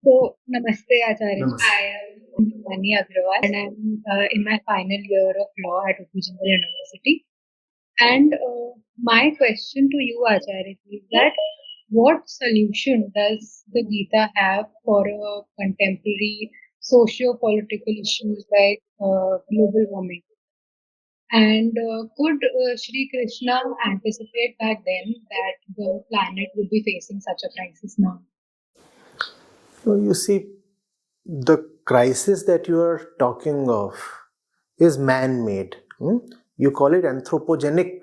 So, Namaste Acharya. Namaste. I am Mani Agrawal and I'm in my final year of law at General University. And my question to you, Acharya, is that what solution does the Gita have for contemporary socio-political issues like global warming? And could Sri Krishna anticipate back then that the planet would be facing such a crisis now? So you see, the crisis that you are talking of is man-made. You call it anthropogenic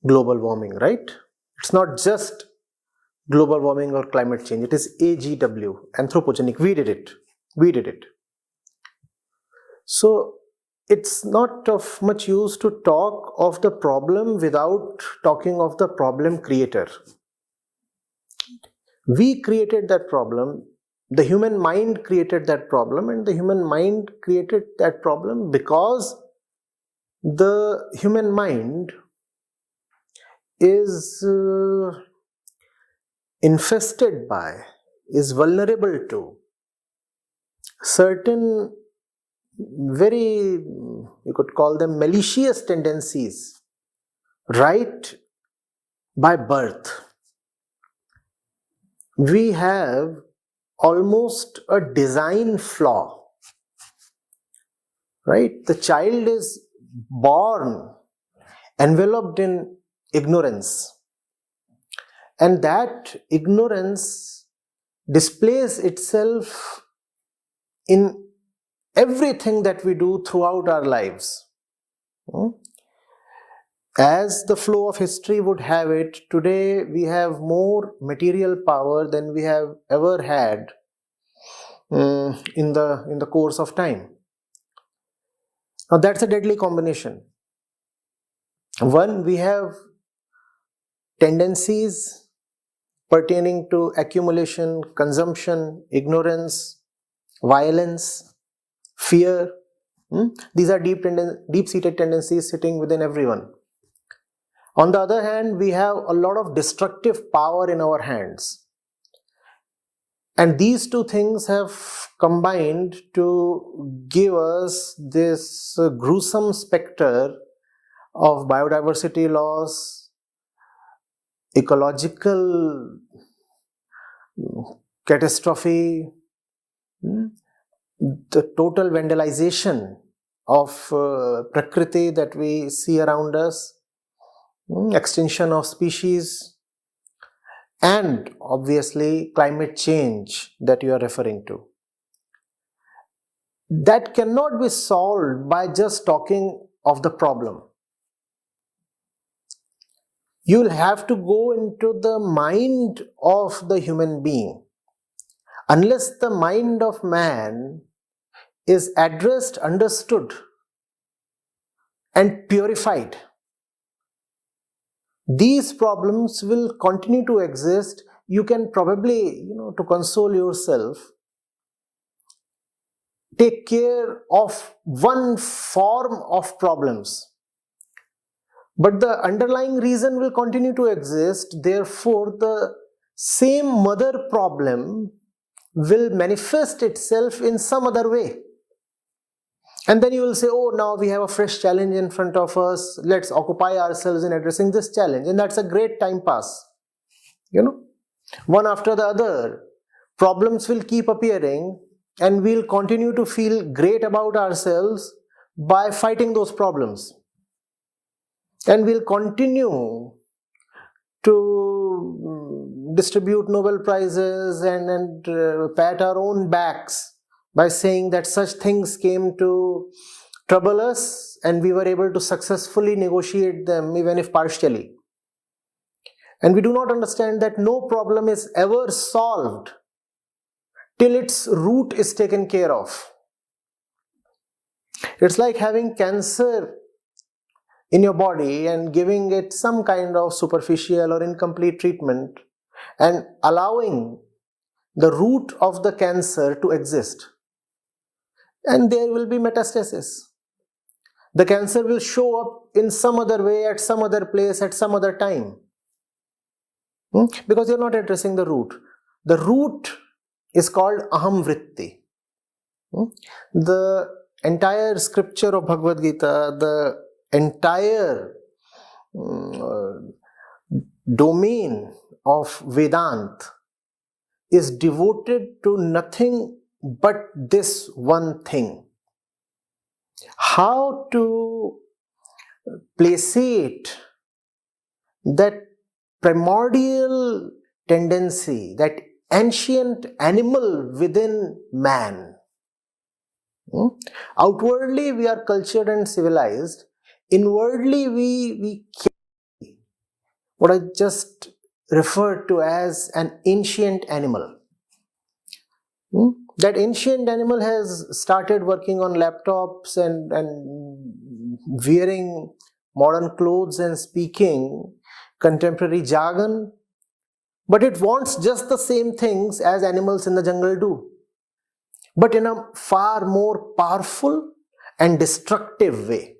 global warming, right? It's not just global warming or climate change. It is AGW, anthropogenic. We did it. We did it. So it's not of much use to talk of the problem without talking of the problem creator. We created that problem. The human mind created that problem, and the human mind created that problem because the human mind is infested by, is vulnerable to certain very, you could call them malicious tendencies right by birth. We have almost a design flaw, right? The child is born enveloped in ignorance, and that ignorance displays itself in everything that we do throughout our lives. As the flow of history would have it, today we have more material power than we have ever had in the course of time. Now that's a deadly combination. One, we have tendencies pertaining to accumulation, consumption, ignorance, violence, fear. These are deep-seated tendencies sitting within everyone. On the other hand, we have a lot of destructive power in our hands. And these two things have combined to give us this gruesome specter of biodiversity loss, ecological catastrophe, the total vandalization of Prakriti that we see around us, extinction of species, and obviously climate change that you are referring to. That cannot be solved by just talking of the problem. You'll have to go into the mind of the human being. Unless the mind of man is addressed, understood, and purified, these problems will continue to exist. You can probably, to console yourself, take care of one form of problems. But the underlying reason will continue to exist. Therefore, the same mother problem will manifest itself in some other way. And then you will say, oh, now we have a fresh challenge in front of us. Let's occupy ourselves in addressing this challenge. And that's a great time pass. One after the other, problems will keep appearing and we'll continue to feel great about ourselves by fighting those problems. And we'll continue to distribute Nobel Prizes and pat our own backs by saying that such things came to trouble us and we were able to successfully negotiate them, even if partially. And we do not understand that no problem is ever solved till its root is taken care of. It's like having cancer in your body and giving it some kind of superficial or incomplete treatment and allowing the root of the cancer to exist. And there will be metastasis. The cancer will show up in some other way, at some other place, at some other time. Because you're not addressing the root. The root is called aham vritti. The entire scripture of Bhagavad Gita, the entire domain of Vedanta is devoted to nothing but this one thing. How to placate that primordial tendency, that ancient animal within man. Outwardly we are cultured and civilized. Inwardly we carry what I just referred to as an ancient animal. That ancient animal has started working on laptops and wearing modern clothes and speaking contemporary jargon, but it wants just the same things as animals in the jungle do, but in a far more powerful and destructive way.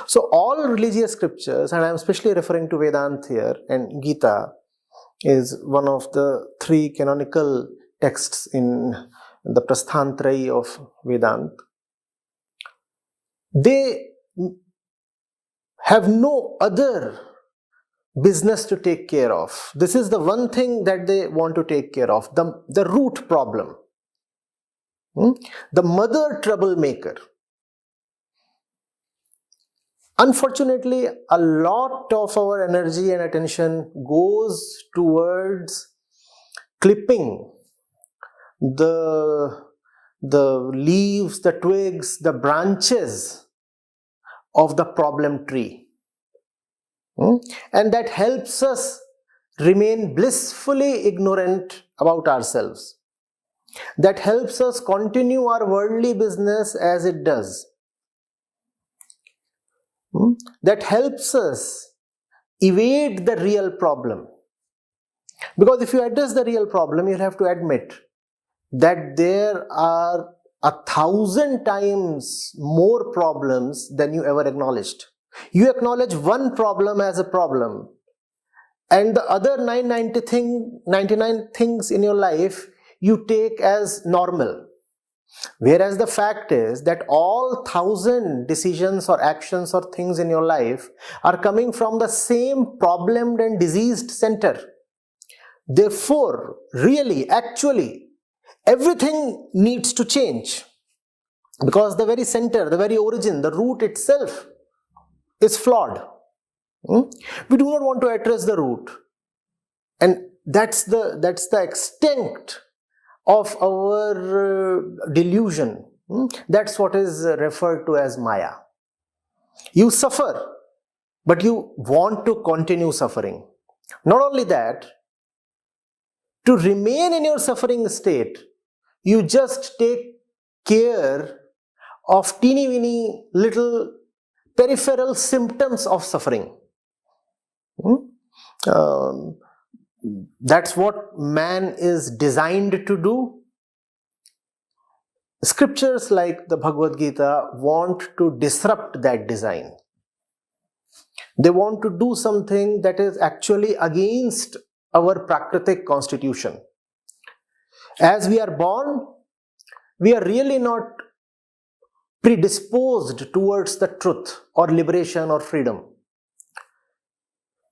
So all religious scriptures, and I am especially referring to Vedanta here, and Gita is one of the three canonical texts in the Prasthantrayi of Vedanta, they have no other business to take care of. This is the one thing that they want to take care of, the root problem, the mother troublemaker. Unfortunately, a lot of our energy and attention goes towards clipping the leaves, the twigs, the branches of the problem tree. And that helps us remain blissfully ignorant about ourselves. That helps us continue our worldly business as it does. That helps us evade the real problem. Because if you address the real problem, you'll have to admit that there are 1,000 times more problems than you ever acknowledged. You acknowledge one problem as a problem, and the other 99 things in your life you take as normal. Whereas the fact is that all 1,000 decisions or actions or things in your life are coming from the same problemed and diseased center. Therefore, really, actually, everything needs to change, because the very center, the very origin, the root itself is flawed. We do not want to address the root, and that's the extent of our delusion. That's what is referred to as Maya. You suffer, but you want to continue suffering. Not only that, to remain in your suffering state, you just take care of teeny weeny little peripheral symptoms of suffering. That's what man is designed to do. Scriptures like the Bhagavad Gita want to disrupt that design. They want to do something that is actually against our Prakritic constitution. As we are born, we are really not predisposed towards the truth or liberation or freedom.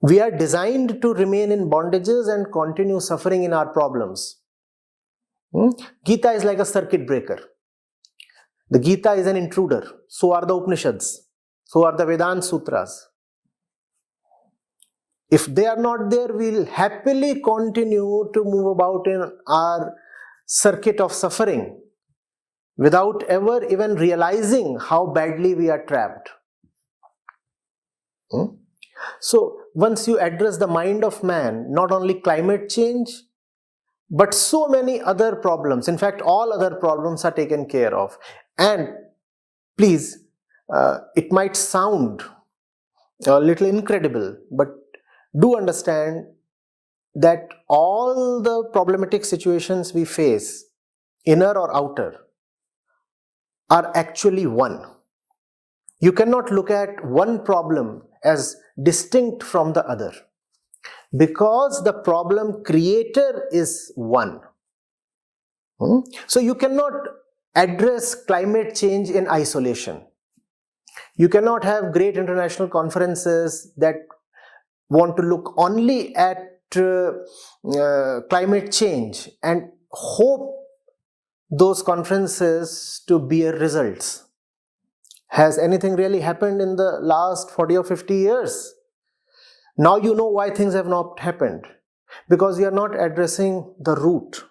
We are designed to remain in bondages and continue suffering in our problems. Gita is like a circuit breaker. The Gita is an intruder. So are the Upanishads. So are the Vedanta Sutras. If they are not there, we'll happily continue to move about in our circuit of suffering without ever even realizing how badly we are trapped. So once you address the mind of man, not only climate change, but so many other problems, in fact all other problems are taken care of. And please, it might sound a little incredible, but do understand that all the problematic situations we face, inner or outer, are actually one. You cannot look at one problem as distinct from the other, because the problem creator is one. So you cannot address climate change in isolation. You cannot have great international conferences that want to look only at climate change and hope those conferences to bear results. Has anything really happened in the last 40 or 50 years? Now you know why things have not happened. Because you are not addressing the root.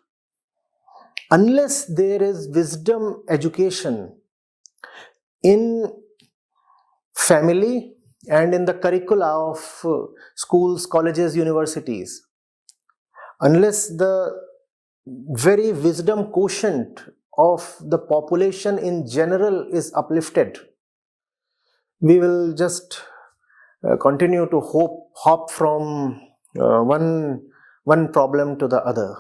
Unless there is wisdom education in family and in the curricula of schools, colleges, universities, unless the very wisdom quotient of the population in general is uplifted, we will just continue to hop from one problem to the other.